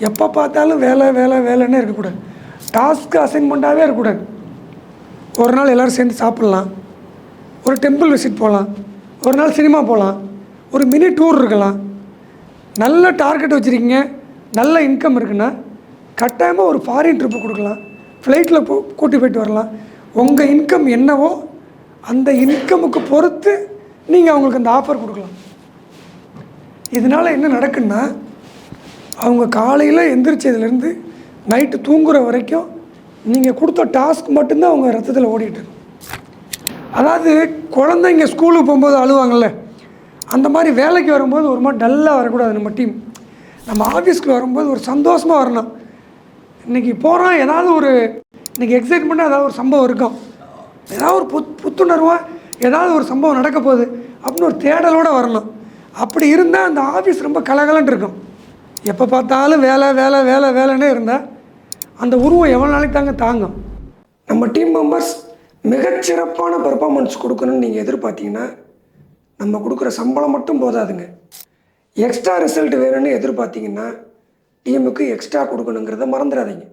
எப்போ பார்த்தாலும் வேலை வேலை வேலைன்னே இருக்கக்கூடாது. டாஸ்க்கு அசைன்மெண்ட்டாகவே இருக்கக்கூடாது. ஒரு நாள் எல்லோரும் சேர்ந்து சாப்பிட்லாம், ஒரு டெம்பிள் விசிட் போகலாம், ஒரு நாள் சினிமா போகலாம், ஒரு மினி டூர் இருக்கலாம். நல்ல டார்கெட் வச்சுருக்கீங்க, நல்ல இன்கம் இருக்குன்னா கட்டாயமாக ஒரு ஃபாரின் ட்ரிப்பு கொடுக்கலாம், ஃப்ளைட்டில் கூட்டி போய்ட்டு வரலாம். உங்கள் இன்கம் என்னவோ அந்த இன்கமுக்கு பொறுத்து நீங்கள் அவங்களுக்கு அந்த ஆஃபர் கொடுக்கலாம். இதனால் என்ன நடக்குன்னா, அவங்க காலையில் எந்திரிச்சதுலேருந்து நைட்டு தூங்குகிற வரைக்கும் நீங்கள் கொடுத்த டாஸ்க் மட்டும்தான் அவங்க ரத்தத்தில் ஓடிட்டுருக்கும். அதாவது குழந்தைங்க ஸ்கூலுக்கு போகும்போது அழுவாங்கள்ல, அந்த மாதிரி வேலைக்கு வரும்போது ஒரு மாதிரி டல்லாக வரக்கூடாது. நம்ம டீம் நம்ம ஆஃபீஸ்க்கு வரும்போது ஒரு சந்தோஷமாக வரணும். இன்றைக்கி போகிறோம், ஏதாவது ஒரு இன்றைக்கி எக்ஸைட்மெண்ட்டாக ஏதாவது ஒரு சம்பவம் இருக்கும், ஏதாவது ஒரு புத்துணர்வாக ஏதாவது ஒரு சம்பவம் நடக்க போகுது அப்படின்னு ஒரு தேடலோடு வரணும். அப்படி இருந்தால் அந்த ஆஃபீஸ் ரொம்ப கலகலன்னு இருக்கும். எப்போ பார்த்தாலும் வேலை வேலை வேலை வேலைன்னே இருந்தால் அந்த உருவம் எவ்வளோ நாளைக்கு தாங்கும். நம்ம டீம் மெம்பர்ஸ் மிகச்சிறப்பான பெர்ஃபார்மன்ஸ் கொடுக்கணும்னு நீங்கள் எதிர்பார்த்தீங்கன்னா நம்ம கொடுக்குற சம்பளம் மட்டும் போதாதுங்க. எக்ஸ்ட்ரா ரிசல்ட் வேணும்னு எதிர்பார்த்தீங்கன்னா டீமுக்கு எக்ஸ்ட்ரா கொடுக்கணுங்கிறத மறந்துடாதீங்க.